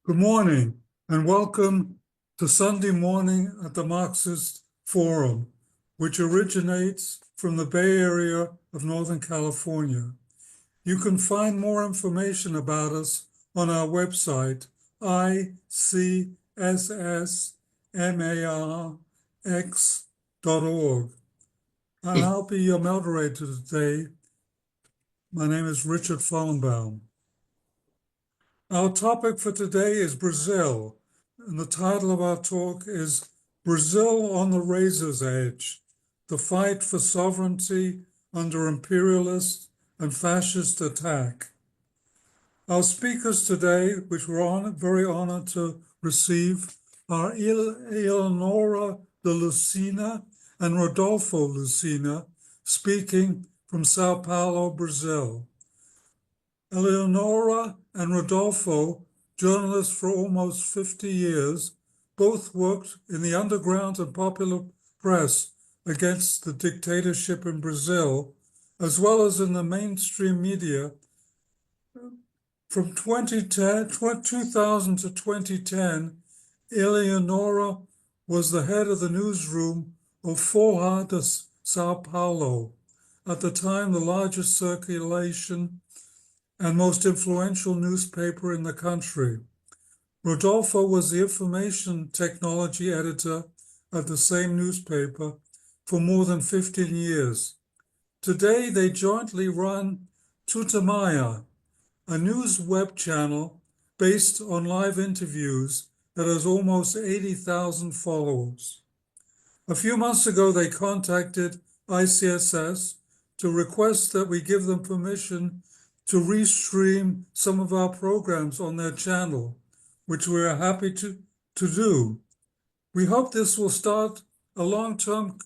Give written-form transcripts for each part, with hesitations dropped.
Good morning and welcome to Sunday Morning at the Marxist Forum, which originates from the Bay Area of Northern California. You can find more information about us on our website, iccssmarx.org. And I'll be your moderator today. My name is Richard Fallenbaum. Our topic for today is Brazil, and the title of our talk is Brazil on the Razor's Edge, the Fight for Sovereignty Under Imperialist and Fascist Attack. Our speakers today, which we're very honored to receive, are Eleonora de Lucena and Rodolfo Lucena, speaking from Sao Paulo, Brazil. Eleonora and Rodolfo, journalists for almost 50 years, both worked in the underground and popular press against the dictatorship in Brazil, as well as in the mainstream media. From 2000 to 2010, Eleonora was the head of the newsroom of Folha de Sao Paulo, at the time the largest circulation and most influential newspaper in the country. Rodolfo was the information technology editor at the same newspaper for more than 15 years. Today, they jointly run TUTAMÉIA, a news web channel based on live interviews that has almost 80,000 followers. A few months ago, they contacted ICSS to request that we give them permission to restream some of our programs on their channel, which we are happy to do. We hope this will start a long-term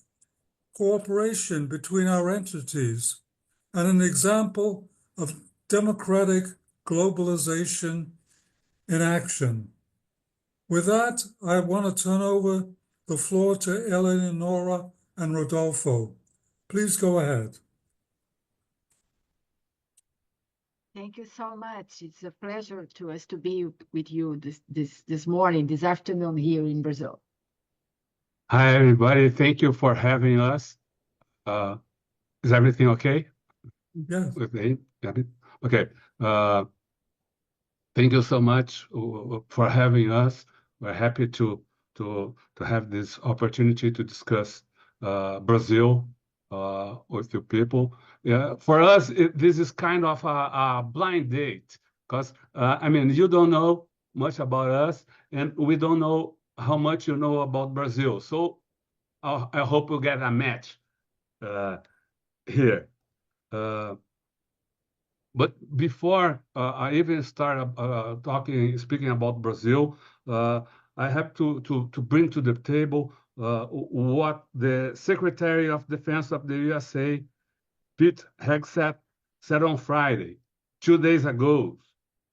cooperation between our entities and an example of democratic globalization in action. With that, I want to turn over the floor to Eleonora and Rodolfo. Please go ahead. Thank you so much. It's a pleasure to us to be with you this morning, this afternoon here in Brazil. Hi, everybody. Thank you for having us. Is everything okay? Yes. Okay. Thank you so much for having us. We're happy to have this opportunity to discuss Brazil with you people. Yeah, for us, this is kind of a blind date because, you don't know much about us, and we don't know how much you know about Brazil. So I hope we'll get a match here. But before I even start speaking about Brazil, I have to bring to the table what the Secretary of Defense of the USA, Pete Hegseth, said on Friday, 2 days ago,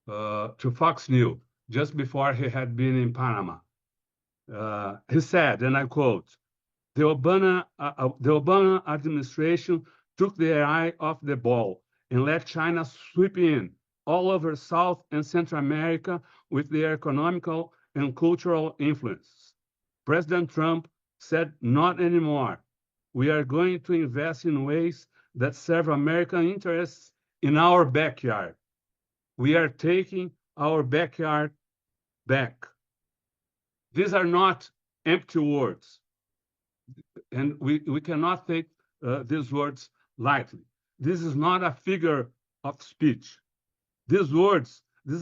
to Fox News, just before he had been in Panama. He said, and I quote, the Obama administration took their eye off the ball and let China sweep in all over South and Central America with their economical and cultural influence. President Trump said, not anymore. We are going to invest in ways that serve American interests in our backyard. We are taking our backyard back. These are not empty words, and we cannot take these words lightly. This is not a figure of speech. These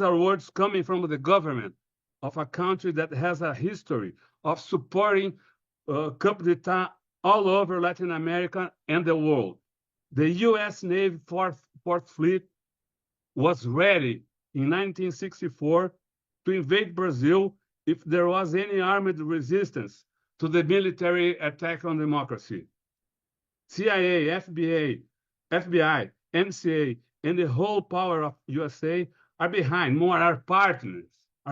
are words coming from the government of a country that has a history of supporting coup d'etat all over Latin America and the world. The U.S. Navy Fourth Fleet was ready in 1964 to invade Brazil if there was any armed resistance to the military attack on democracy. CIA, FBI, NCA, and the whole power of USA are behind, are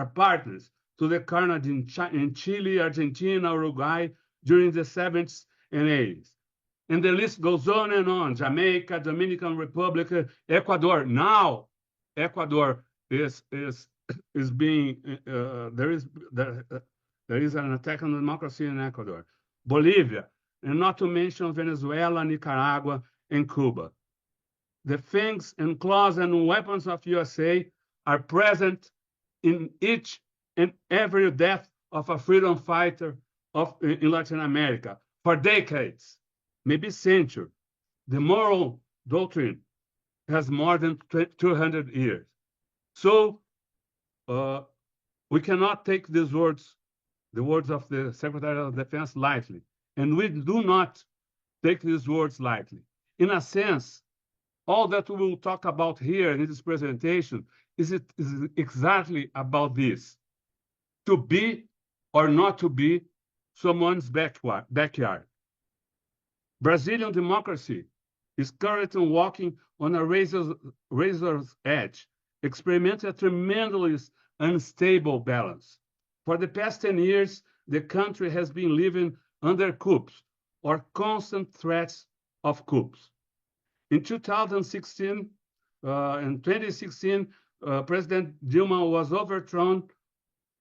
partners to the carnage in Chile, Argentina, Uruguay during the 70s and 80s. And the list goes on and on. Jamaica, Dominican Republic, Ecuador. Now, Ecuador is is being there is an attack on democracy in Ecuador, Bolivia, and not to mention Venezuela, Nicaragua, and Cuba. The fangs and claws and weapons of USA are present in each and every death of a freedom fighter in Latin America for decades, maybe centuries. The moral doctrine has more than 200 years. So we cannot take these words, the words of the Secretary of Defense, lightly. And we do not take these words lightly. In a sense, all that we will talk about here in this presentation is exactly about this: to be or not to be someone's backyard. Brazilian democracy is currently walking on a razor's edge, experimenting a tremendously unstable balance. For the past 10 years, the country has been living under coups or constant threats of coups. In 2016 and 2016, President Dilma was overthrown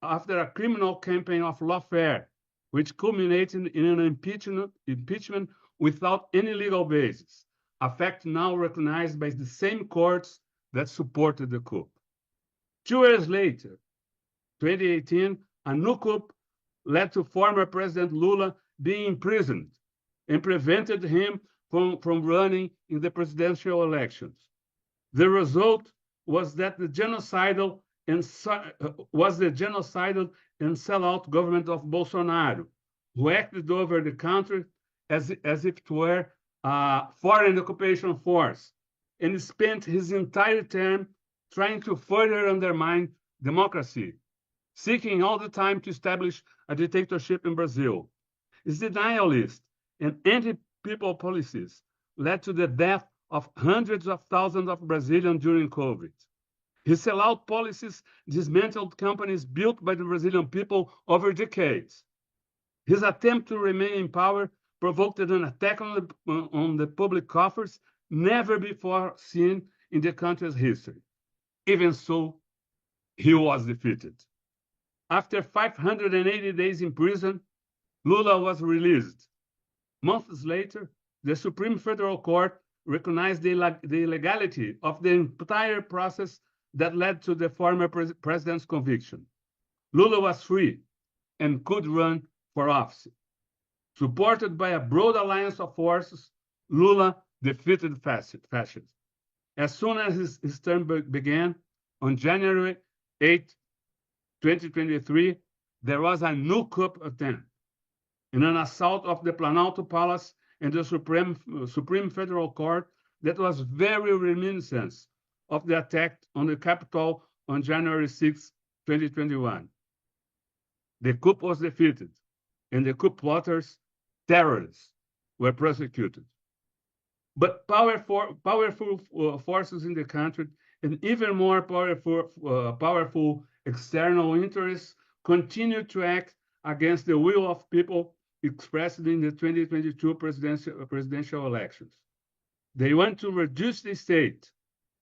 after a criminal campaign of lawfare, which culminated in an impeachment without any legal basis, a fact now recognized by the same courts that supported the coup. 2 years later, 2018, a new coup led to former President Lula being imprisoned and prevented him from running in the presidential elections. The result was that the genocidal and sellout government of Bolsonaro, who acted over the country as if it were a foreign occupation force, and spent his entire term trying to further undermine democracy, seeking all the time to establish a dictatorship in Brazil. His denialist and anti-people policies led to the death of hundreds of thousands of Brazilians during COVID. His sellout policies dismantled companies built by the Brazilian people over decades. His attempt to remain in power provoked an attack on the public coffers never before seen in the country's history. Even so, he was defeated. After 580 days in prison, Lula was released. Months later, the Supreme Federal Court recognized the illegality of the entire process that led to the former president's conviction. Lula was free and could run for office. Supported by a broad alliance of forces, Lula defeated fascism. As soon as his term began, on January 8, 2023, there was a new coup attempt. In an assault of the Planalto Palace and the Supreme Federal Court that was very reminiscent of the attack on the Capitol on January 6, 2021. The coup was defeated, and the coup plotters, terrorists, were prosecuted. But powerful forces in the country and even more powerful external interests continued to act against the will of people expressed in the 2022 presidential elections. They want to reduce the state,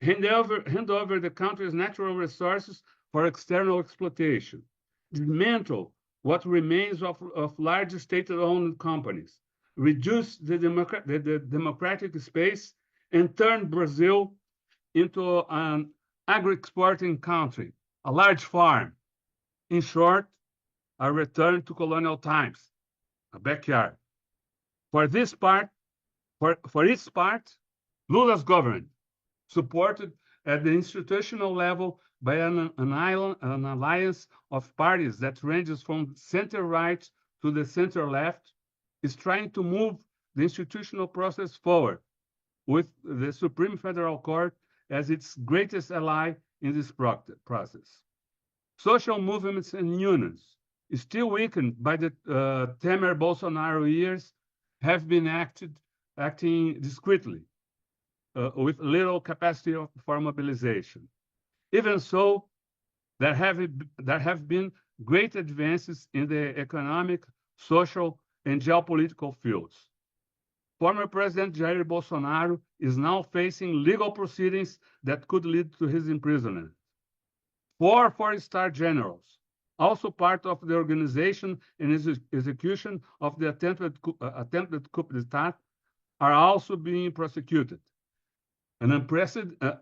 hand over the country's natural resources for external exploitation, dismantle what remains of large state-owned companies, reduce the democratic space, and turn Brazil into an agri-exporting country, a large farm. In short, a return to colonial times, a backyard. For its part, Lula's government, supported at the institutional level by an alliance of parties that ranges from center-right to the center-left, is trying to move the institutional process forward, with the Supreme Federal Court as its greatest ally in this process. Social movements and unions, still weakened by the Temer Bolsonaro years, have been acting discreetly, with little capacity for mobilization. Even so, there have been great advances in the economic, social, and geopolitical fields. Former President Jair Bolsonaro is now facing legal proceedings that could lead to his imprisonment. 4 four-star generals, also part of the organization and execution of the attempted coup d'etat, are also being prosecuted. An unprecedented,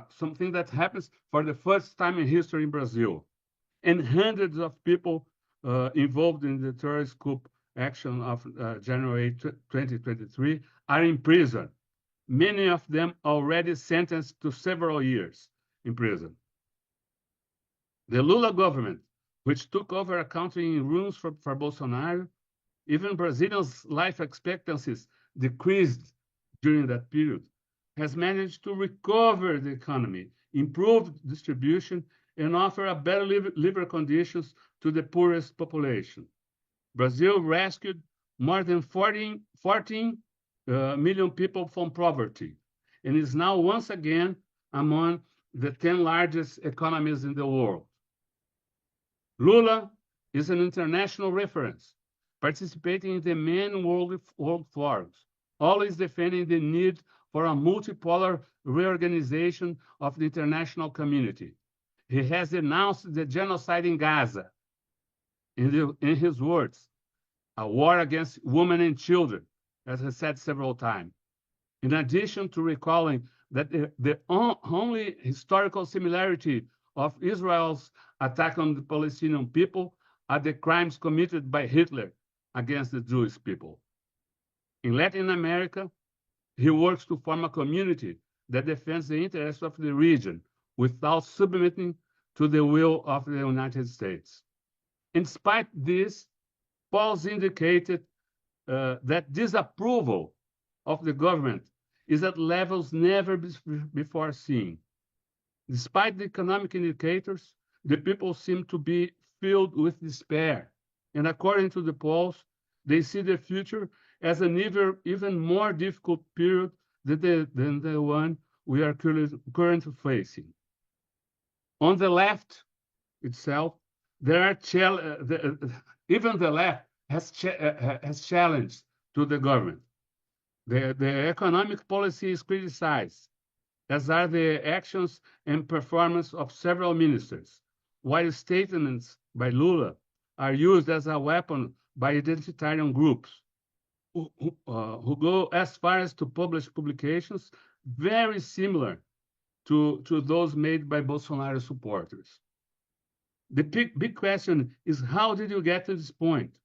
something that happens for the first time in history in Brazil. And hundreds of people involved in the terrorist coup action of January 2023 are in prison, many of them already sentenced to several years in prison. The Lula government, which took over a country in ruins for Bolsonaro, even Brazilians' life expectancies decreased during that period, has managed to recover the economy, improve distribution, and offer a better living conditions to the poorest population. Brazil rescued more than 14 million people from poverty and is now once again among the 10 largest economies in the world. Lula is an international reference, participating in the main world forums, always defending the need for a multipolar reorganization of the international community. He has denounced the genocide in Gaza. In his words, a war against women and children, as he said several times. In addition to recalling that the only historical similarity of Israel's attack on the Palestinian people are the crimes committed by Hitler against the Jewish people. In Latin America, he works to form a community that defends the interests of the region without submitting to the will of the United States. In spite of this, polls indicated that disapproval of the government is at levels never before seen. Despite the economic indicators, the people seem to be filled with despair. And according to the polls, they see the future as an even more difficult period than the one we are currently facing. On the left itself, there are even the left has challenged to the government. The economic policy is criticized, as are the actions and performance of several ministers, while statements by Lula are used as a weapon by identitarian groups who go as far as to publish publications very similar to those made by Bolsonaro supporters. The big question is, how did you get to this point?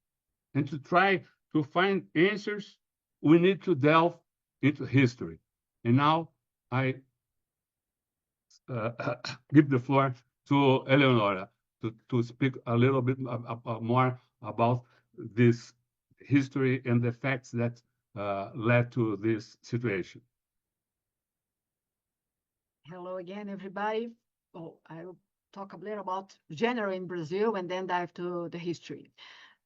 And to try to find answers, we need to delve into history. And now I give the floor to Eleonora to speak a little bit more about this history and the facts that led to this situation. Hello again, everybody. Oh, I will talk a little about January in Brazil and then dive to the history.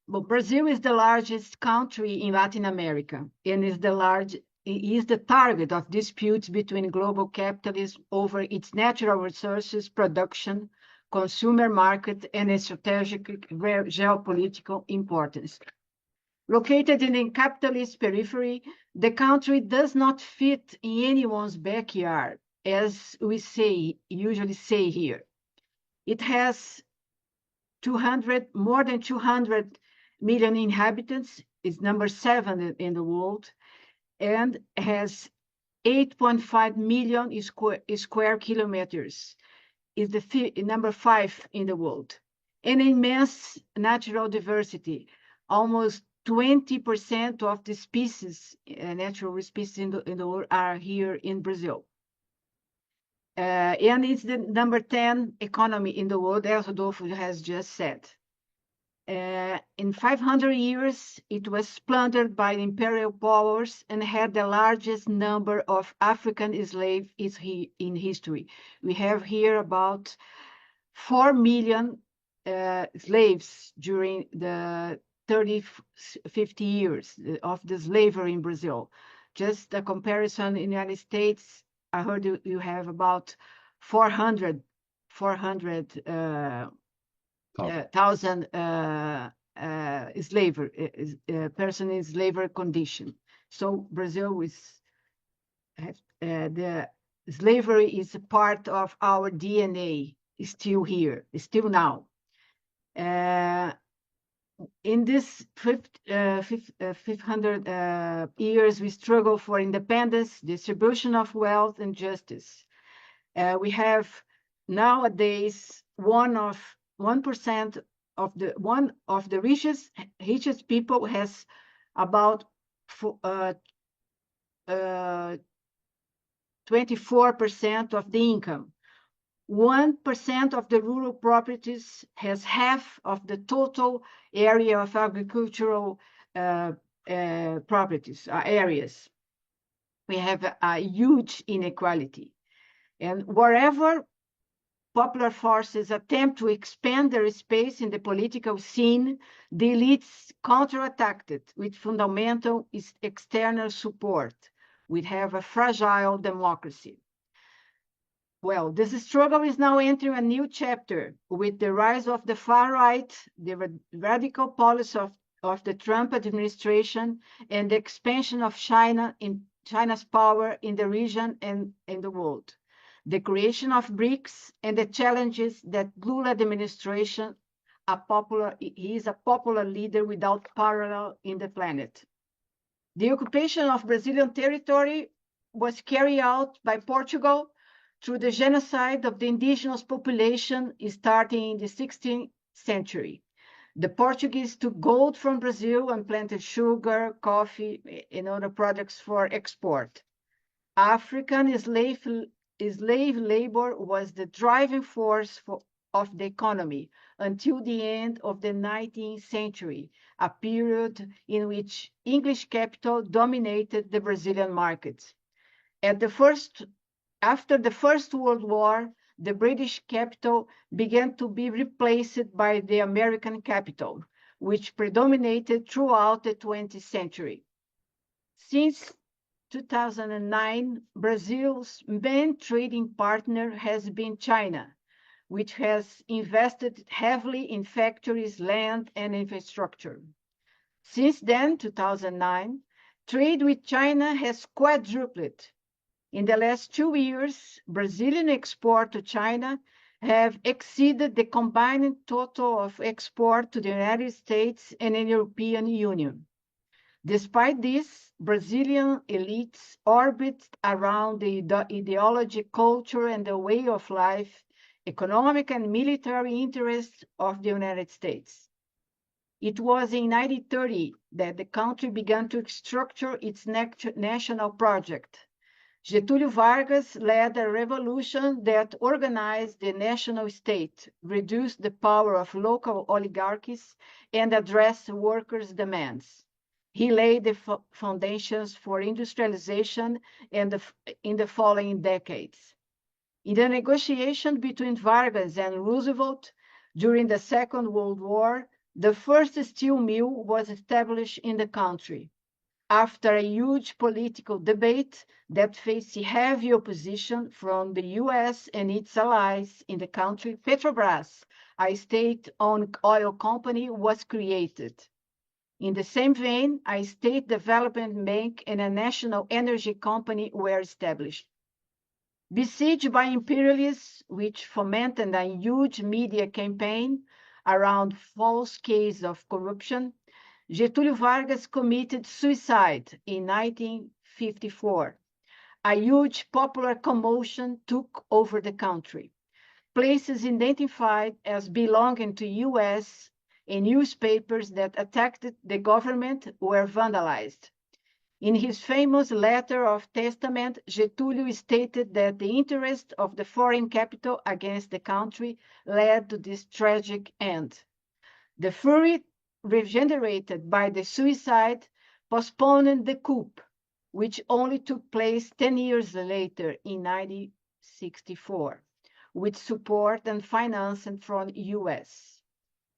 But Brazil is the largest country in Latin America and is the target of disputes between global capitalism over its natural resources, production, consumer market, and its strategic geopolitical importance. Located in the capitalist periphery, the country does not fit in anyone's backyard, as we usually say here. It has more than 200 million inhabitants, is number 7 in the world, and has 8.5 million square kilometers, is the number 5 in the world. An immense natural diversity, almost 20% of the species, natural species in the world are here in Brazil. And it's the number 10 economy in the world, as Rodolfo has just said. In 500 years, it was plundered by imperial powers and had the largest number of African slaves in history. We have here about 4 million slaves during the 50 years of the slavery in Brazil. Just a comparison, in the United States, I heard you have about 400,000 person in slavery condition. So Brazil has the Slavery is a part of our DNA, still here, still now. In this 500 years, we struggle for independence, distribution of wealth, and justice. We have nowadays 1% of the richest people has about 24% of the income. 1% of the rural properties has half of the total area of agricultural properties, areas. We have a huge inequality. And wherever popular forces attempt to expand their space in the political scene, the elites counterattacked it with fundamental external support. We have a fragile democracy. Well, this struggle is now entering a new chapter with the rise of the far right, the radical policy of the Trump administration, and the expansion of China's power in the region and in the world. The creation of BRICS and the challenges that Lula administration he is a popular leader without parallel in the planet. The occupation of Brazilian territory was carried out by Portugal through the genocide of the indigenous population starting in the 16th century. The Portuguese took gold from Brazil and planted sugar, coffee, and other products for export. African slave labor was the driving force of the economy until the end of the 19th century, a period in which English capital dominated the Brazilian market. After the First World War, the British capital began to be replaced by the American capital, which predominated throughout the 20th century. Since 2009, Brazil's main trading partner has been China, which has invested heavily in factories, land, and infrastructure. Since then, 2009, trade with China has quadrupled. In the last 2 years, Brazilian export to China have exceeded the combined total of export to the United States and the European Union. Despite this, Brazilian elites orbit around the ideology, culture, and the way of life, economic and military interests of the United States. It was in 1930 that the country began to structure its national project. Getúlio Vargas led a revolution that organized the national state, reduced the power of local oligarchies, and addressed workers' demands. He laid the foundations for industrialization in the following decades. In the negotiation between Vargas and Roosevelt during the Second World War, the first steel mill was established in the country. After a huge political debate that faced heavy opposition from the US and its allies in the country, Petrobras, a state-owned oil company, was created. In the same vein, a state development bank and a national energy company were established. Besieged by imperialists, which fomented a huge media campaign around false cases of corruption, Getúlio Vargas committed suicide in 1954. A huge popular commotion took over the country. Places identified as belonging to US and newspapers that attacked the government were vandalized. In his famous letter of testament, Getúlio stated that the interest of the foreign capital against the country led to this tragic end. The fury regenerated by the suicide postponed the coup, which only took place 10 years later in 1964, with support and financing from US.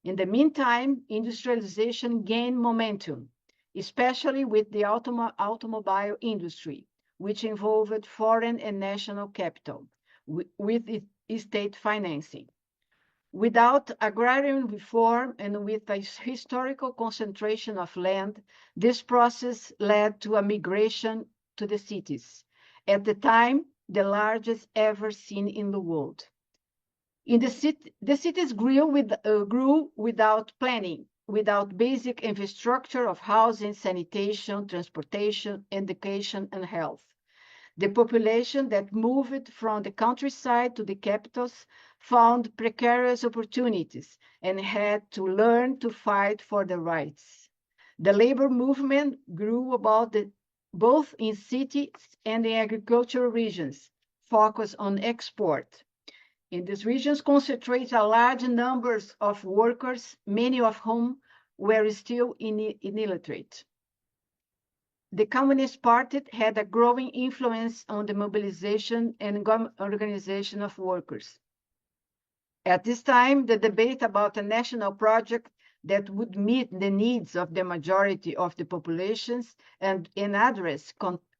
In the meantime, industrialization gained momentum, especially with the automobile industry, which involved foreign and national capital, with state financing. Without agrarian reform and with a historical concentration of land, this process led to a migration to the cities. At the time, the largest ever seen in the world. In the cities grew without planning, without basic infrastructure of housing, sanitation, transportation, education, and health. The population that moved from the countryside to the capitals found precarious opportunities and had to learn to fight for their rights. The labor movement grew both in cities and in agricultural regions, focused on export. In these regions concentrate a large numbers of workers, many of whom were still illiterate. The Communist Party had a growing influence on the mobilization and organization of workers. At this time, the debate about a national project that would meet the needs of the majority of the populations and address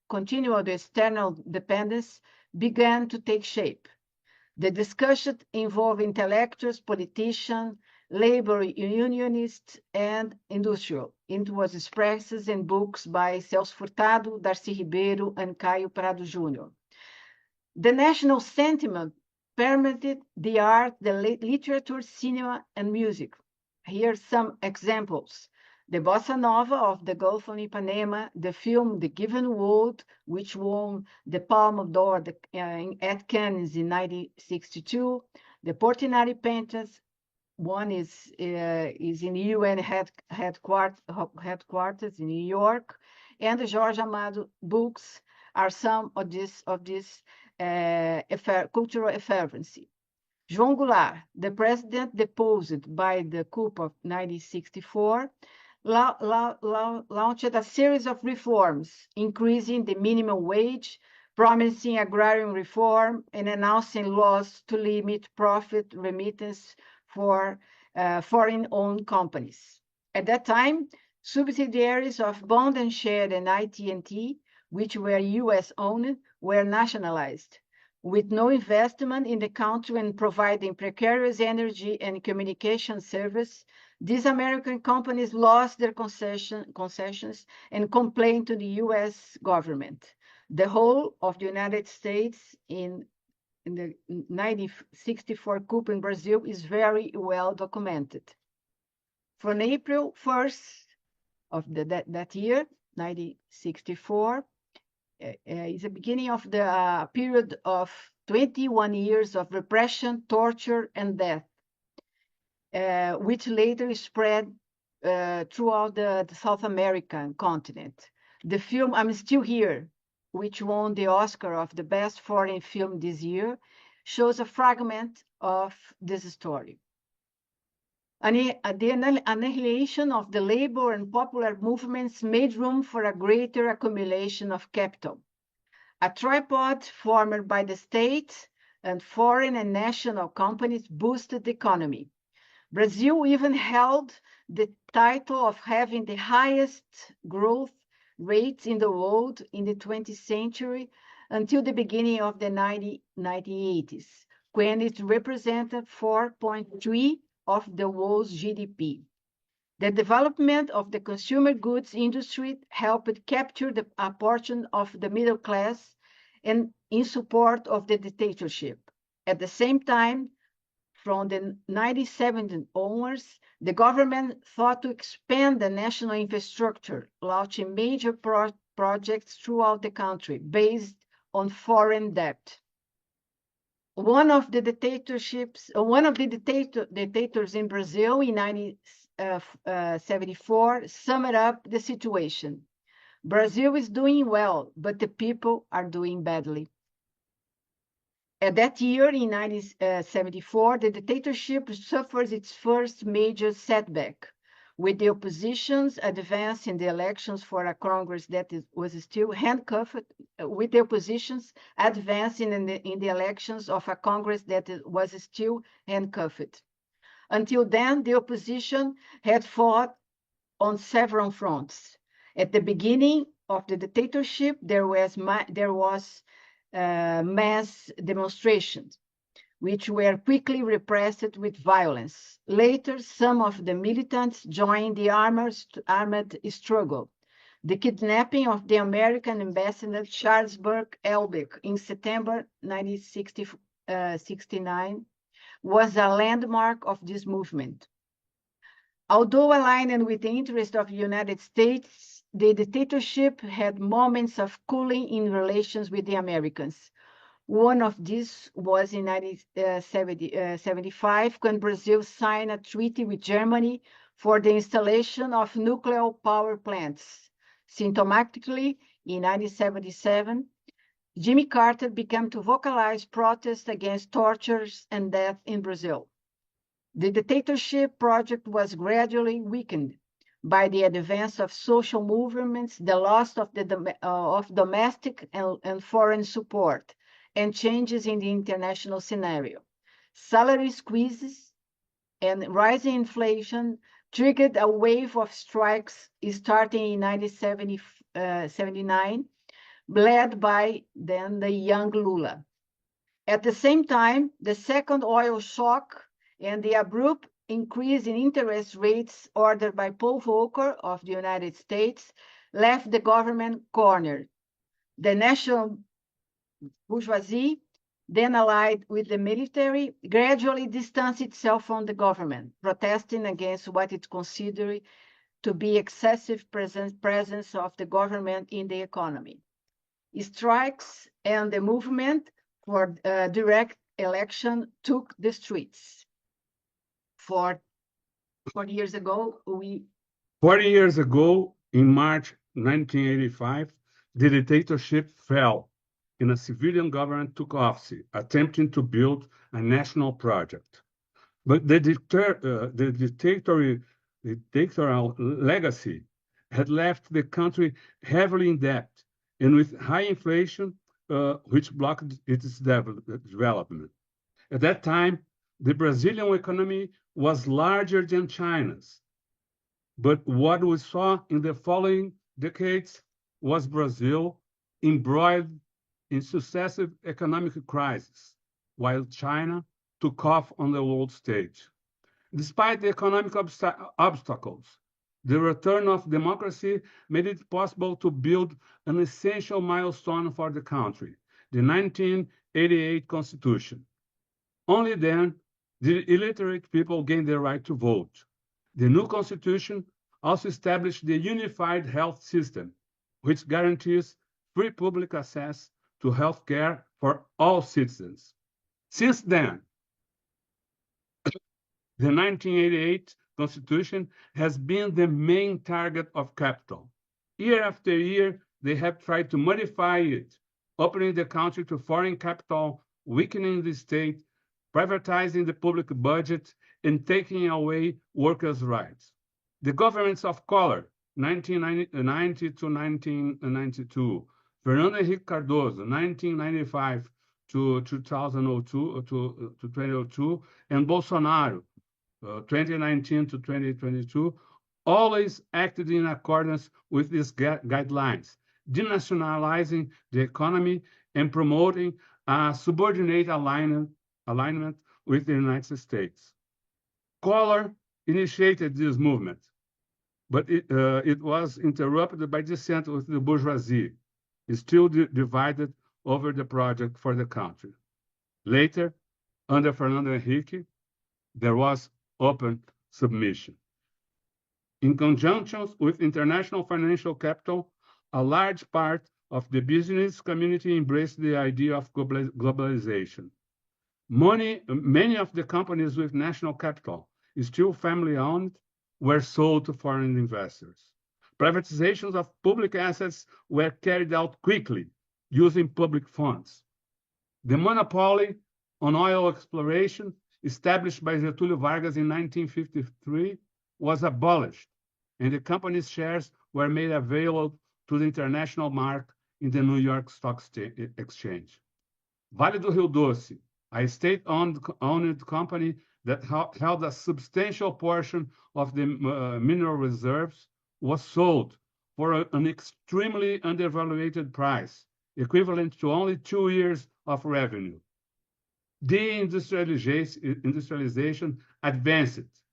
continual external dependence began to take shape. The discussion involved intellectuals, politicians, labor unionists, and industrial. It was expressed in books by Celso Furtado, Darcy Ribeiro, and Caio Prado Jr. The national sentiment permeated the art, the literature, cinema, and music. Here are some examples. The bossa nova of the Gulf of Ipanema, the film The Given World, which won the Palme d'Or at Cannes in 1962, the Portinari paintings, one is in UN headquarters in New York, and the Jorge Amado books are some of this cultural effervescence. João Goulart, the president deposed by the coup of 1964, launched a series of reforms, increasing the minimum wage, promising agrarian reform, and announcing laws to limit profit remittance for foreign-owned companies. At that time, subsidiaries of Bond and Share and AT&T, which were US-owned, were nationalized. With no investment in the country and providing precarious energy and communication service, these American companies lost their concessions and complained to the US government. The whole of the United States in the 1964 coup in Brazil is very well documented. From April 1st of that year, 1964, is the beginning of the period of 21 years of repression, torture, and death, which later spread throughout the South American continent. The film I'm Still Here, which won the Oscar of the best foreign film this year, shows a fragment of this story. The annihilation of the labor and popular movements made room for a greater accumulation of capital. A tripod formed by the state and foreign and national companies boosted the economy. Brazil even held the title of having the highest growth rates in the world in the 20th century until the beginning of the 1980s, when it represented 4.3% of the world's GDP. The development of the consumer goods industry helped capture a portion of the middle class and in support of the dictatorship. At the same time, from the 1970s onwards, the government thought to expand the national infrastructure, launching major projects throughout the country based on foreign debt. One of the dictators in Brazil in 1974 summed up the situation. Brazil is doing well, but the people are doing badly. At that year, in 1974, the dictatorship suffered its first major setback, with the opposition's advance in the elections for a Congress that was still handcuffed, with the opposition's advance in the elections of a Congress that was still handcuffed. Until then, the opposition had fought on several fronts. At the beginning of the dictatorship, there was mass demonstrations, which were quickly repressed with violence. Later, some of the militants joined the armed struggle. The kidnapping of the American ambassador Charles Burke Elbeck in September 1969 was a landmark of this movement. Although aligned with the interest of the United States, the dictatorship had moments of cooling in relations with the Americans. One of these was in 1975, when Brazil signed a treaty with Germany for the installation of nuclear power plants. Symptomatically, in 1977, Jimmy Carter began to vocalize protests against tortures and death in Brazil. The dictatorship project was gradually weakened by the advance of social movements, the loss of domestic and foreign support, and changes in the international scenario. Salary squeezes and rising inflation triggered a wave of strikes starting in 1979, led by then the young Lula. At the same time, the second oil shock and the abrupt increase in interest rates ordered by Paul Volcker of the United States left the government cornered. The national bourgeoisie, then allied with the military, gradually distanced itself from the government, protesting against what it considered to be excessive presence of the government in the economy. Strikes and the movement for direct election took the streets. 40 years ago, 40 years ago, in March 1985, the dictatorship fell and a civilian government took office, attempting to build a national project. But the dictatorial legacy had left the country heavily in debt and with high inflation, which blocked its development. At that time, the Brazilian economy was larger than China's. But what we saw in the following decades was Brazil embroiled in successive economic crises, while China took off on the world stage. Despite the economic obstacles, the return of democracy made it possible to build an essential milestone for the country, the 1988 Constitution. Only then did illiterate people gain the right to vote. The new Constitution also established the unified health system, which guarantees free public access to health care for all citizens. Since then, the 1988 Constitution has been the main target of capital. Year after year, they have tried to modify it, opening the country to foreign capital, weakening the state, privatizing the public budget, and taking away workers' rights. The governments of color, 1990 to 1992, Fernando Henrique Cardoso, 1995 to 2002, and Bolsonaro, 2019 to 2022, always acted in accordance with these guidelines, denationalizing the economy and promoting a subordinate alignment with the United States. Collor initiated this movement, but it was interrupted by dissent with the bourgeoisie, still divided over the project for the country. Later, under Fernando Henrique, there was open submission. In conjunction with international financial capital, a large part of the community embraced the idea of globalization. Many of the companies with national capital, still family-owned, were sold to foreign investors. Privatizations of public assets were carried out quickly, using public funds. The monopoly on oil exploration, established by Getúlio Vargas in 1953, was abolished, and the company's shares were made available to the international market in the New York Stock Exchange. Vale do Rio Doce, a state-owned company that held a substantial portion of the mineral reserves, was sold for an extremely undervalued price, equivalent to only 2 years of revenue. Deindustrialization advanced,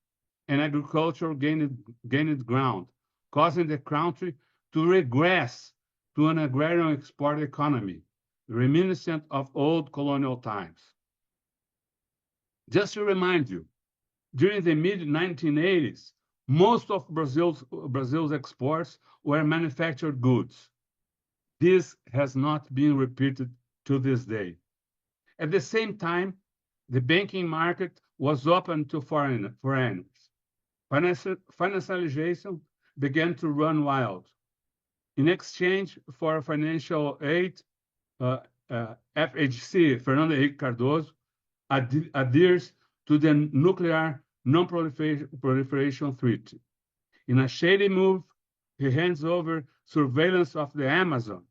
and agriculture gained ground, causing the country to regress to an agrarian export economy, reminiscent of old colonial times. Just to remind you, during the mid-1980s, most of Brazil's exports were manufactured goods. This has not been repeated to this day. At the same time, the banking market was open to foreigners. Financialization began to run wild. In exchange for financial aid, FHC, Fernando Henrique Cardoso, adheres to the Nuclear Non-Proliferation Treaty. In a shady move, he hands over surveillance of the Amazon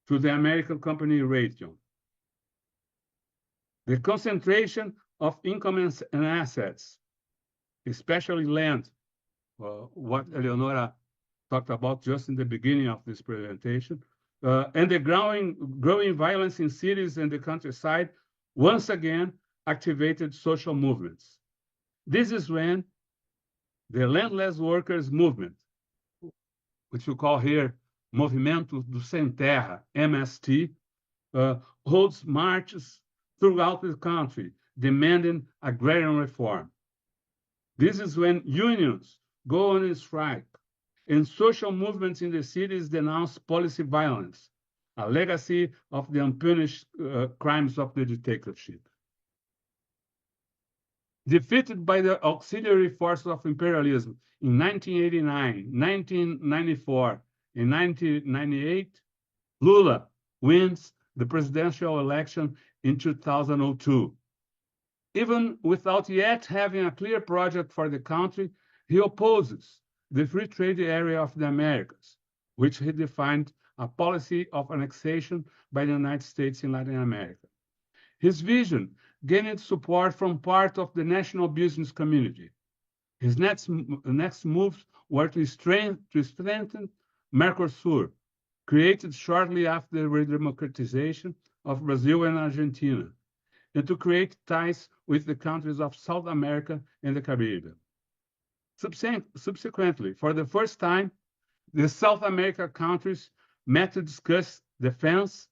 to the American company Raytheon. The concentration of income and assets, especially land, what Eleonora talked about just in the beginning of this presentation, and the growing violence in cities and the countryside once again activated social movements. This is when the landless workers movement, which we call here Movimento do Sem Terra, MST, holds marches throughout the country demanding agrarian reform. This is when unions go on strike and social movements in the cities denounce policy violence, a legacy of the unpunished crimes of the dictatorship. Defeated by the auxiliary forces of imperialism in 1989, 1994, and 1998, Lula wins the presidential election in 2002. Even without yet having a clear project for the country, he opposes the free trade area of the Americas, which he defined a policy of annexation by the United States in Latin America. His vision gained support from part of the national business community. His next moves were to strengthen Mercosur, created shortly after the redemocratization of Brazil and Argentina, and to create ties with the countries of South America and the Caribbean. Subsequently, for the first time, the South American countries met to discuss defense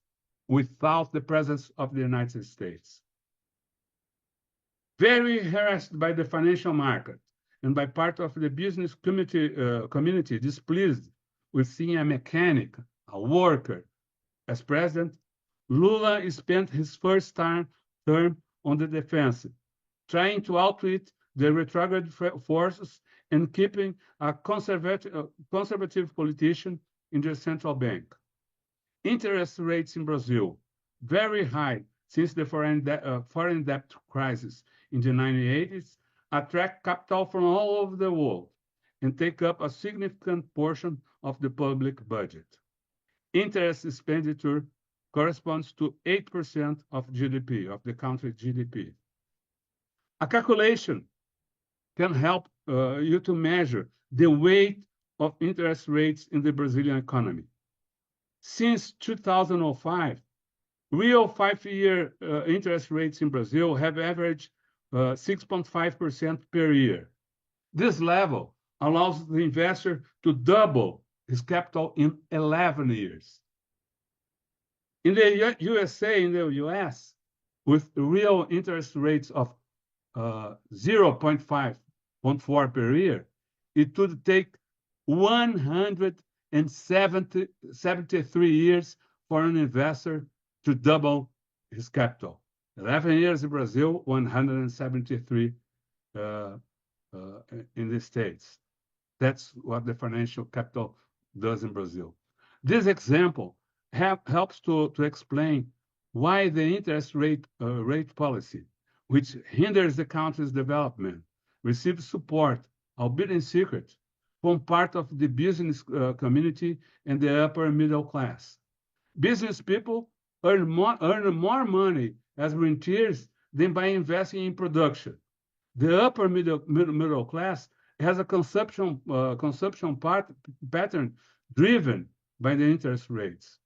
without the presence of the United States. Very harassed by the financial market and by part of the business community displeased with seeing a mechanic, a worker, as president, Lula spent his first term on the defensive, trying to outwit the retrograde forces and keeping a conservative politician in the central bank. Interest rates in Brazil, very high since the foreign debt crisis in the 1980s, attract capital from all over the world and take up a significant portion of the public budget. Interest expenditure corresponds to 8% of GDP, of the country's GDP. A calculation can help you to measure the weight of interest rates in the Brazilian economy. Since 2005, real 5-year interest rates in Brazil have averaged 6.5% per year. This level allows the investor to double his capital in 11 years. In the US, with real interest rates of 0.4 per year, it would take 173 years for an investor to double his capital. 11 years in Brazil, 173 in the States. That's what the financial capital does in Brazil. This example helps to explain why the interest rate policy, which hinders the country's development, receives support, albeit in secret, from part of the business community and the upper middle class. Business people earn more money as rentiers than by investing in production. The upper middle class has a consumption pattern driven by the interest rates.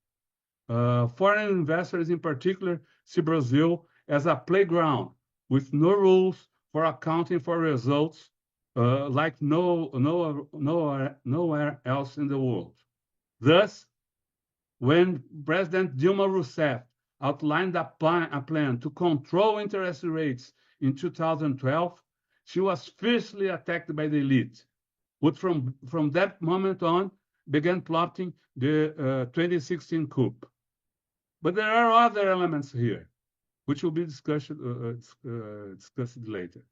Foreign investors in particular see Brazil as a playground with no rules for accounting for results like nowhere else in the world. Thus, when President Dilma Rousseff outlined a plan to control interest rates in 2012, she was fiercely attacked by the elite, who from that moment on began plotting the 2016 coup. But there are other elements here, which will be discussed later.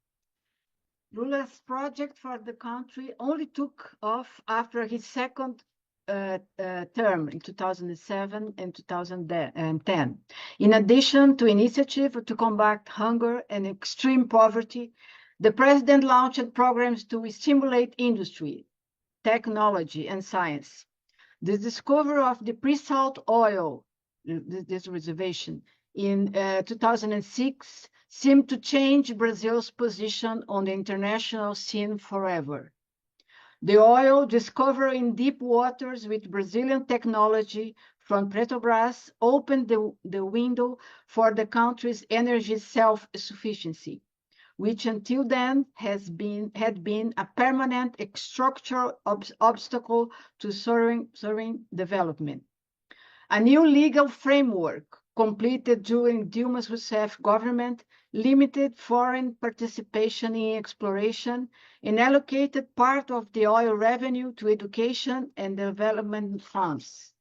Lula's project for the country only took off after his second term in 2007 and 2010. In addition to initiatives to combat hunger and extreme poverty, the president launched programs to stimulate industry, technology, and science. The discovery of the pre-salt oil, this reservation, in 2006 seemed to change Brazil's position on the international scene forever. The oil discovered in deep waters with Brazilian technology from Petrobras opened the window for the country's energy self-sufficiency, which until then had been a permanent structural obstacle to soaring development. A new legal framework completed during Dilma Rousseff government limited foreign participation in exploration and allocated part of the oil revenue to education and development funds.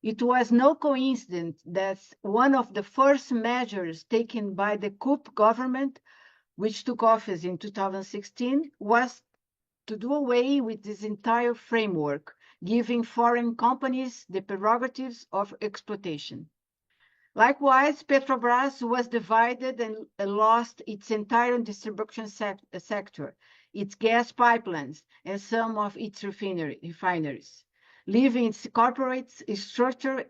It was no coincidence that one of the first measures taken by the coup government, which took office in 2016, was to do away with this entire framework, giving foreign companies the prerogatives of exploitation. Likewise, Petrobras was divided and lost its entire distribution sector, its gas pipelines, and some of its refineries, leaving its corporate structure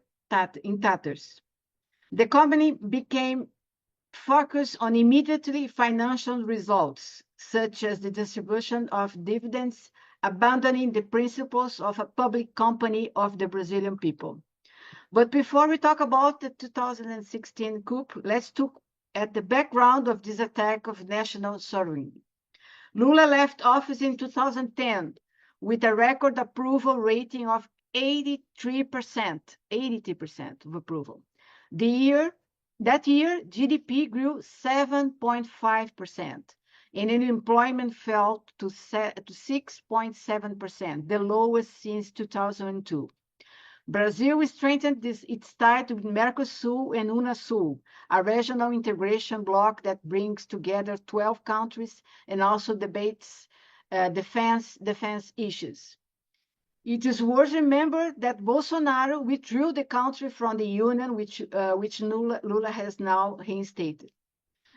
in tatters. The company became focused on immediately financial results, such as the distribution of dividends, abandoning the principles of a public company of the Brazilian people. But before we talk about the 2016 coup, let's look at the background of this attack of national sovereignty. Lula left office in 2010 with a record approval rating of 83% of approval. That year, GDP grew 7.5%, and unemployment fell to 6.7%, the lowest since 2002. Brazil strengthened its ties with Mercosul and UNASUL, a regional integration bloc that brings together 12 countries and also debates defense issues. It is worth remembering that Bolsonaro withdrew the country from the union, which Lula has now reinstated.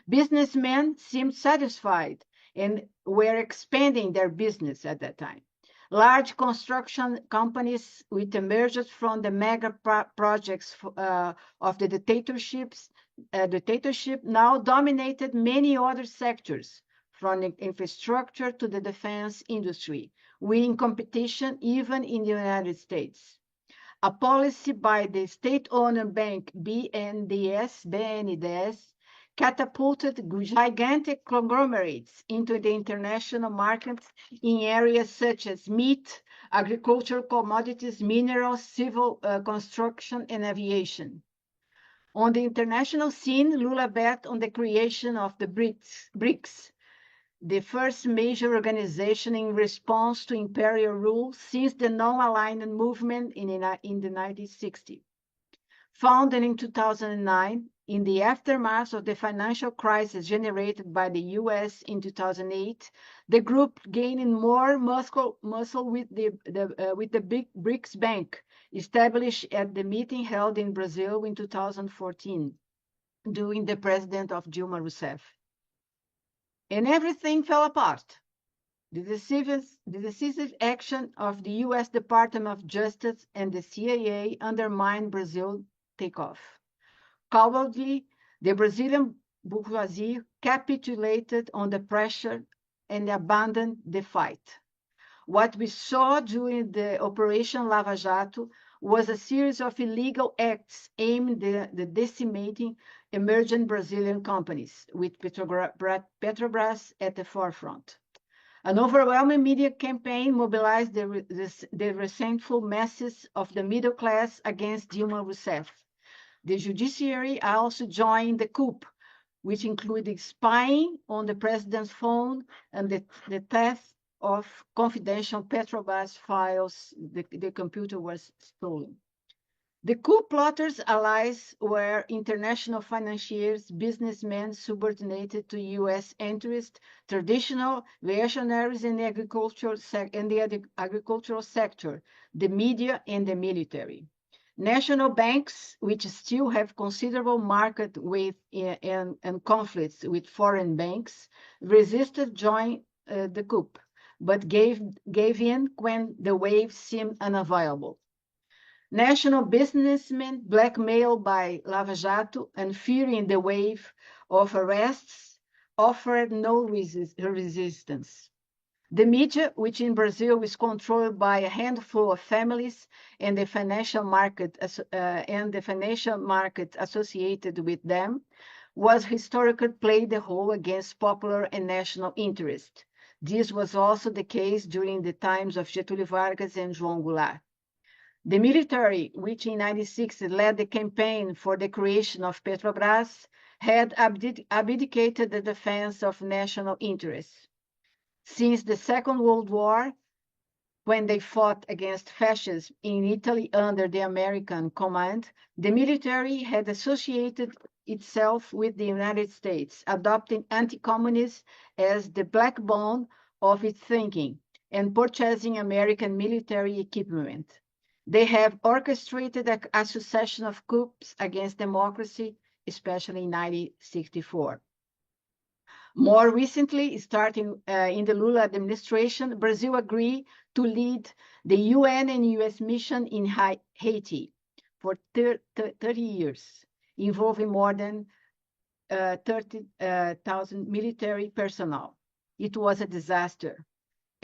Businessmen seemed satisfied and were expanding their business at that time. Large construction companies, which emerged from the mega projects of the dictatorship, now dominated many other sectors, from the infrastructure to the defense industry, winning competition even in the United States. A policy by the state-owned bank BNDES catapulted gigantic conglomerates into the international markets in areas such as meat, agricultural commodities, minerals, civil construction, and aviation. On the international scene, Lula bet on the creation of the BRICS, the first major organization in response to imperial rule since the non-aligned movement in the 1960s. Founded in 2009, in the aftermath of the financial crisis generated by the US in 2008, the group gained more muscle with the big BRICS Bank, established at the meeting held in Brazil in 2014, during the president of Dilma Rousseff. And everything fell apart. The decisive action of the US Department of Justice and the CIA undermined Brazil's takeoff. Cowardly, the Brazilian bourgeoisie capitulated on the pressure and abandoned the fight. What we saw during the Operation Lava Jato was a series of illegal acts aimed at decimating emerging Brazilian companies, with Petrobras at the forefront. An overwhelming media campaign mobilized the resentful masses of the middle class against Dilma Rousseff. The judiciary also joined the coup, which included spying on the president's phone and the theft of confidential Petrobras files. The computer was stolen. The coup plotters' allies were international financiers, businessmen subordinated to U.S. interests, traditional reactionaries in the agricultural sector, the media, and the military. National banks, which still have considerable market weight and conflicts with foreign banks, resisted joining the coup, but gave in when the wave seemed unavoidable. National businessmen, blackmailed by Lava Jato and fearing the wave of arrests, offered no resistance. The media, which in Brazil is controlled by a handful of families and the financial market associated with them, was historically played the role against popular and national interest. This was also the case during the times of Getúlio Vargas and João Goulart. The military, which in 1996 led the campaign for the creation of Petrobras, had abdicated the defense of national interests. Since the Second World War, when they fought against fascism in Italy under the American command, the military had associated itself with the United States, adopting anti-communism as the backbone of its thinking and purchasing American military equipment. They have orchestrated a succession of coups against democracy, especially in 1964. More recently, starting in the Lula administration, Brazil agreed to lead the UN and US mission in Haiti for 30 years, involving more than 30,000 military personnel. It was a disaster.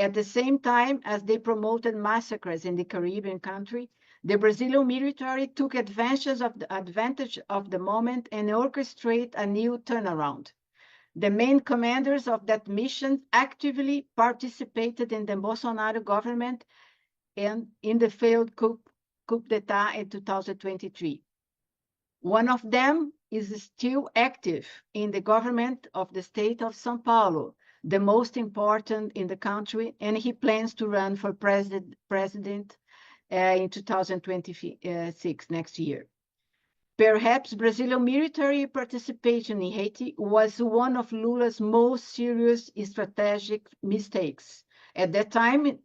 At the same time as they promoted massacres in the Caribbean country, the Brazilian military took advantage of the moment and orchestrated a new turnaround. The main commanders of that mission actively participated in the Bolsonaro government and in the failed coup d'etat in 2023. One of them is still active in the government of the state of São Paulo, the most important in the country, and he plans to run for president in 2026, next year. Perhaps Brazilian military participation in Haiti was one of Lula's most serious strategic mistakes. At the time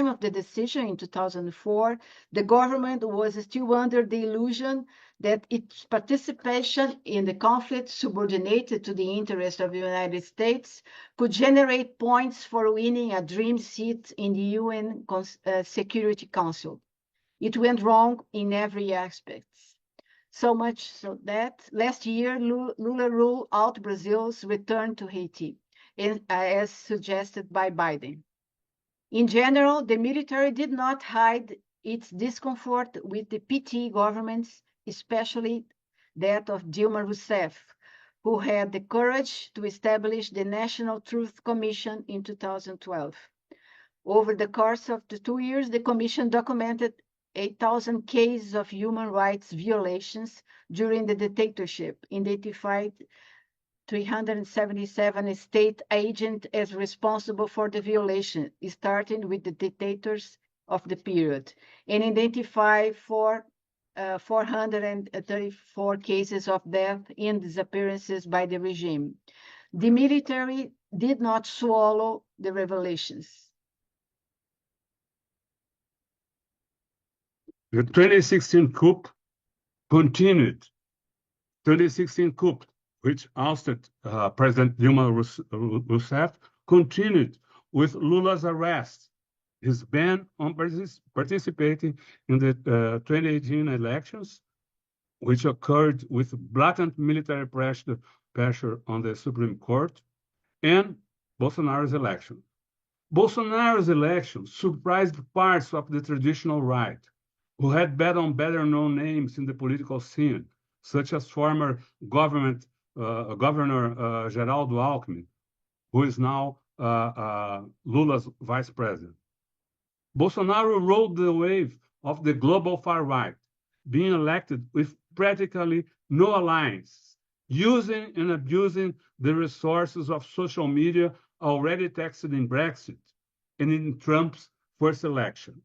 of the decision in 2004, the government was still under the illusion that its participation in the conflict, subordinated to the interest of the United States, could generate points for winning a dream seat in the UN Security Council. It went wrong in every aspect. So much so that last year, Lula ruled out Brazil's return to Haiti, as suggested by Biden. In general, the military did not hide its discomfort with the PT governments, especially that of Dilma Rousseff, who had the courage to establish the National Truth Commission in 2012. Over the course of the 2 years, the commission documented 8,000 cases of human rights violations during the dictatorship, identified 377 state agents as responsible for the violation, starting with the dictators of the period, and identified 434 cases of death and disappearances by the regime. The military did not swallow the revelations. The 2016 coup continued. 2016 coup, which ousted President Dilma Rousseff, continued with Lula's arrest, his ban on participating in the 2018 elections, which occurred with blatant military pressure on the Supreme Court, and Bolsonaro's election. Bolsonaro's election surprised parts of the traditional right, who had better-known names in the political scene, such as former Governor Geraldo Alckmin, who is now Lula's vice president. Bolsonaro rode the wave of the global far right, being elected with practically no alliance, using and abusing the resources of social media already taxed in Brexit and in Trump's first election.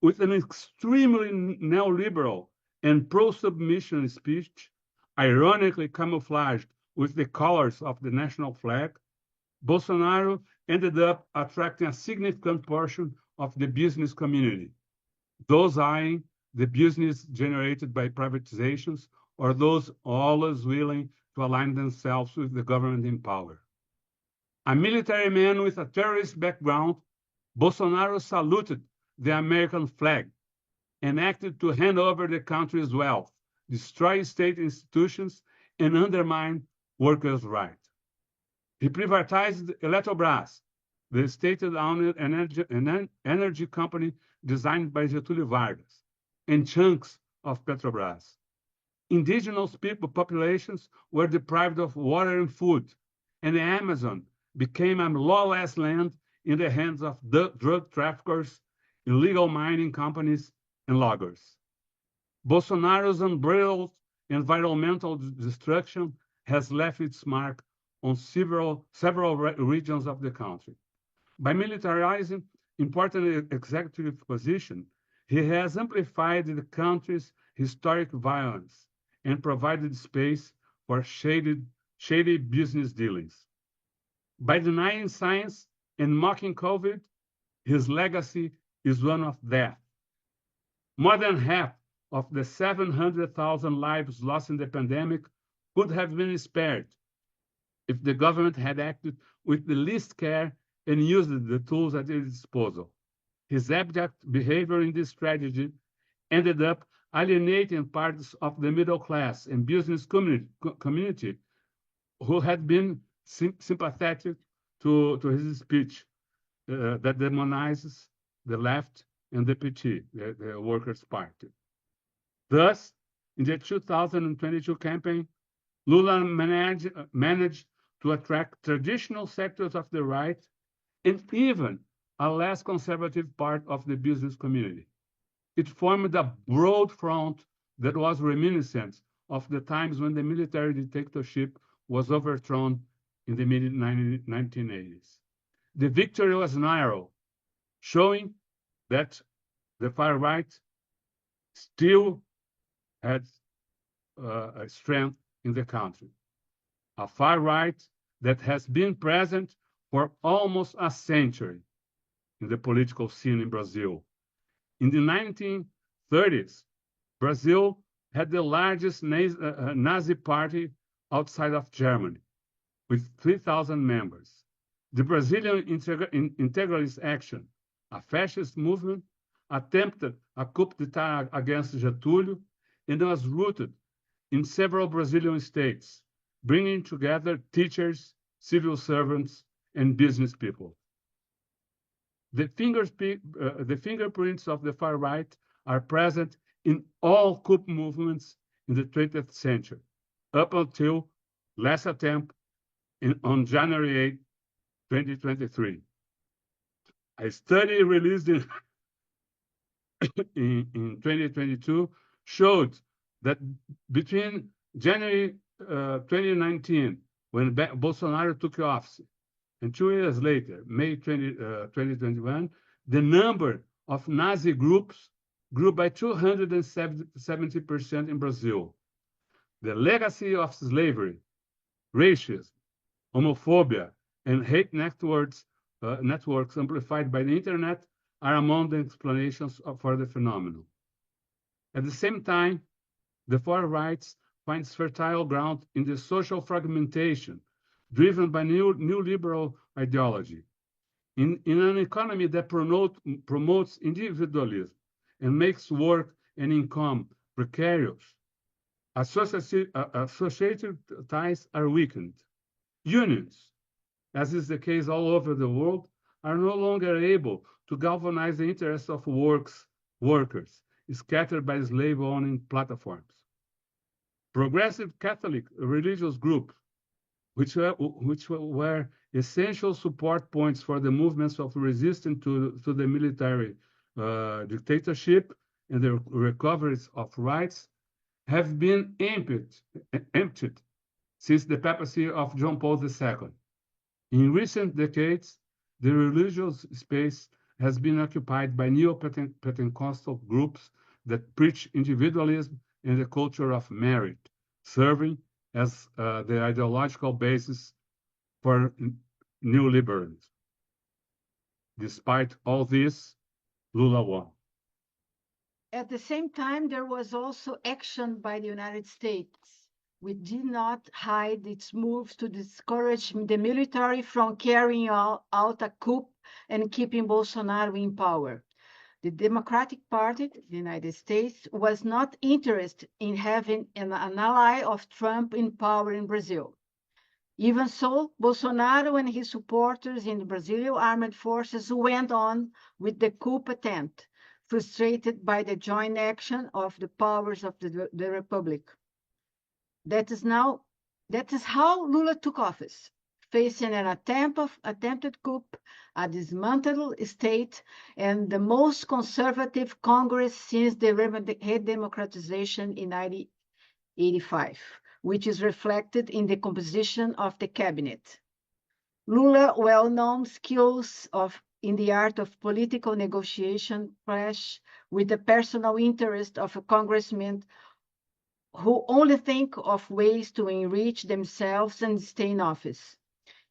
With an extremely neoliberal and pro-submission speech, ironically camouflaged with the colors of the national flag, Bolsonaro ended up attracting a significant portion of the business community, those eyeing the business generated by privatizations or those always willing to align themselves with the government in power. A military man with a terrorist background, Bolsonaro saluted the American flag and acted to hand over the country's wealth, destroy state institutions, and undermine workers' rights. He privatized Eletrobras, the state-owned energy company designed by Getúlio Vargas, and chunks of Petrobras. Indigenous populations were deprived of water and food, and the Amazon became a lawless land in the hands of drug traffickers, illegal mining companies, and loggers. Bolsonaro's unbridled environmental destruction has left its mark on several regions of the country. By militarizing important executive positions, he has amplified the country's historic violence and provided space for shady business dealings. By denying science and mocking COVID, his legacy is one of death. More than half of the 700,000 lives lost in the pandemic could have been spared if the government had acted with the least care and used the tools at its disposal. His abject behavior in this tragedy ended up alienating parts of the middle class and business community who had been sympathetic to his speech that demonizes the left and the PT, the Workers' Party. Thus, in the 2022 campaign, Lula managed to attract traditional sectors of the right and even a less conservative part of the business community. It formed a broad front that was reminiscent of the times when the military dictatorship was overthrown in the mid-1980s. The victory was narrow, showing that the far right still had a strength in the country. A far right that has been present for almost a century in the political scene in Brazil. In the 1930s, Brazil had the largest Nazi party outside of Germany, with 3,000 members. The Brazilian Integralist Action, a fascist movement, attempted a coup d'etat against Getúlio and was rooted in several Brazilian states, bringing together teachers, civil servants, and business people. The fingerprints of the far right are present in all coup movements in the 20th century, up until last attempt on January 8, 2023. A study released in 2022 showed that between January 2019, when Bolsonaro took office, and 2 years later, May 2021, the number of Nazi groups grew by 270% in Brazil. The legacy of slavery, racism, homophobia, and hate networks amplified by the internet are among the explanations for the phenomenon. At the same time, the far right finds fertile ground in the social fragmentation driven by neoliberal ideology. In an economy that promotes individualism and makes work and income precarious, associated ties are weakened. Unions, as is the case all over the world, are no longer able to galvanize the interests of workers scattered by slave-owning platforms. Progressive Catholic religious groups which were essential support points for the movements of resistance to the military dictatorship and the recoveries of rights, have been emptied since the papacy of John Paul II. In recent decades, the religious space has been occupied by neo-Pentecostal groups that preach individualism and the culture of merit, serving as the ideological basis for neoliberalism. Despite all this, Lula won. At the same time, there was also action by the United States, which did not hide its moves to discourage the military from carrying out a coup and keeping Bolsonaro in power. The Democratic Party, the United States, was not interested in having an ally of Trump in power in Brazil. Even so, Bolsonaro and his supporters in the Brazilian armed forces went on with the coup attempt, frustrated by the joint action of the powers of the Republic. That is how Lula took office, facing an attempted coup, a dismantled state, and the most conservative Congress since the redemocratization in 1985, which is reflected in the composition of the cabinet. Lula's well-known skills in the art of political negotiation clash with the personal interest of a congressman who only think of ways to enrich themselves and stay in office.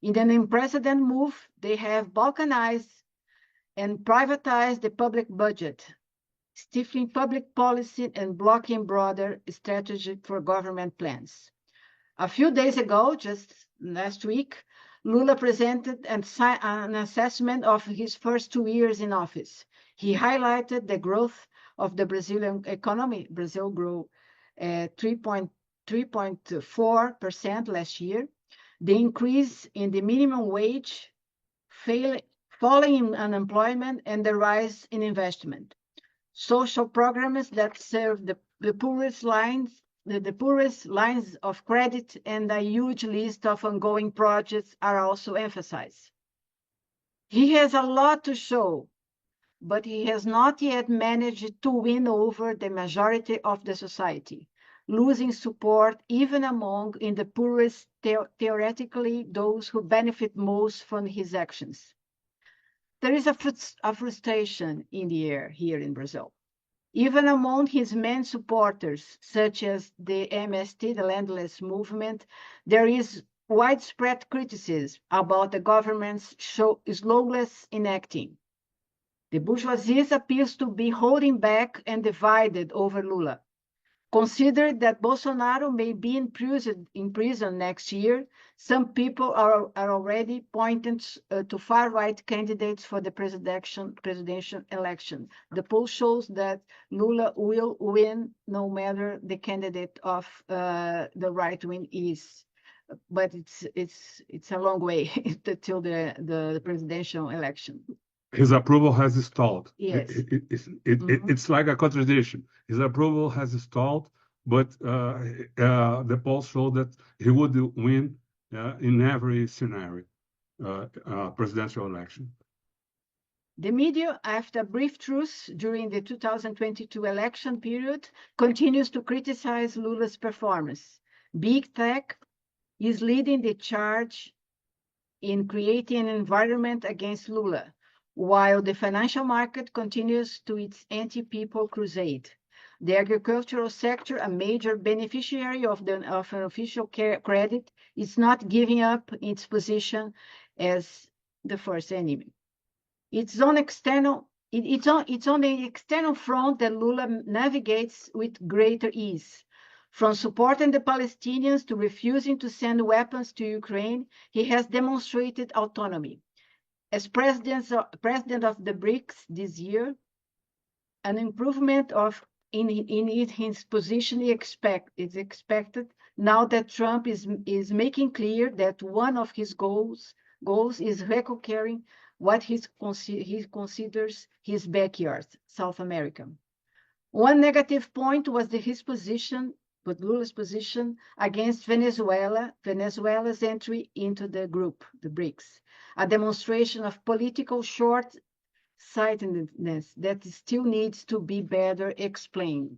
In an unprecedented move, they have balkanized and privatized the public budget, stifling public policy and blocking broader strategy for government plans. A few days ago, just last week, Lula presented an assessment of his first 2 years in office. He highlighted the growth of the Brazilian economy. Brazil grew 3.4% last year. The increase in the minimum wage, falling in unemployment, and the rise in investment. Social programs that serve the poorest lines of credit and a huge list of ongoing projects are also emphasized. He has a lot to show, but he has not yet managed to win over the majority of the society, losing support even among in the poorest, theoretically those who benefit most from his actions. There is a frustration in the air here in Brazil. Even among his main supporters, such as the MST, the Landless Movement, there is widespread criticism about the government's slowness in acting. The bourgeoisie appears to be holding back and divided over Lula. Consider that Bolsonaro may be in prison next year. Some people are already pointing to far-right candidates for the presidential election. The poll shows that Lula will win no matter the candidate of the right wing is. But it's a long way till the presidential election. His approval has stalled. Yes. It's like a contradiction. His approval has stalled, but the polls show that he would win in every scenario, presidential election. The media, after a brief truce during the 2022 election period, continues to criticize Lula's performance. Big tech is leading the charge in creating an environment against Lula, while the financial market continues to its anti-people crusade. The agricultural sector, a major beneficiary of an official credit, is not giving up its position as the first enemy. It's on the external front that Lula navigates with greater ease. From supporting the Palestinians to refusing to send weapons to Ukraine, he has demonstrated autonomy. As president of the BRICS this year, an improvement in his position is expected now that Trump is making clear that one of his goals is reconquering what he considers his backyard, South America. One negative point was his position but Lula's position against Venezuela's entry into the group, the BRICS, a demonstration of political short-sightedness that still needs to be better explained.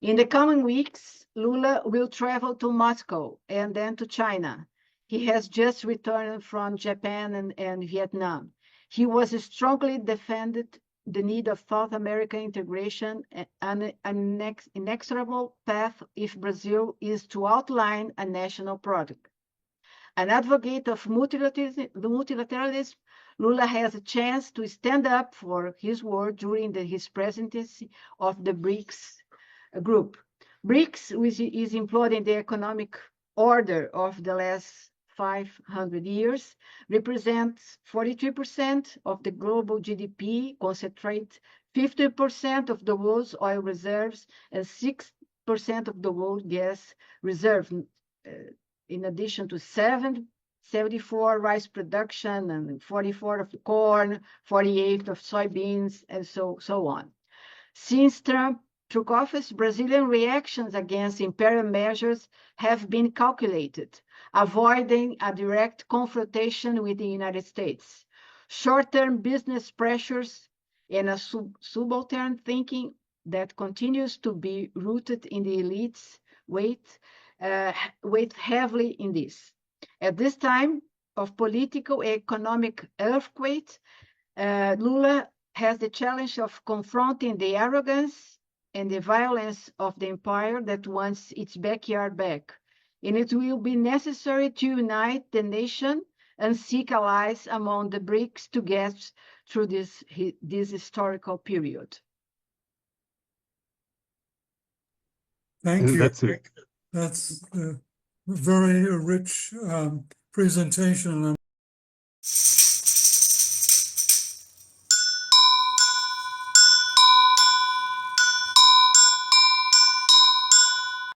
In the coming weeks, Lula will travel to Moscow and then to China. He has just returned from Japan and Vietnam. He was strongly defended the need of South American integration and an inexorable path if Brazil is to outline a national project. An advocate of multilateralism, Lula has a chance to stand up for his word during his presidency of the BRICS group. BRICS, which is employed in the economic order of the last 500 years, represents 43% of the global GDP, concentrate 50% of the world's oil reserves and 6% of the world's gas reserve, in addition to 74 rice production and 44 of corn, 48 of soybeans, and so on. Since Trump took office, Brazilian reactions against imperial measures have been calculated, avoiding a direct confrontation with the United States. Short-term business pressures and a subaltern thinking that continues to be rooted in the elites weigh heavily in this. At this time of political economic earthquake, Lula has the challenge of confronting the arrogance and the violence of the empire that wants its backyard back. And it will be necessary to unite the nation and seek allies among the BRICS to get through this historical period. Thank you. That's it. That's a very rich presentation.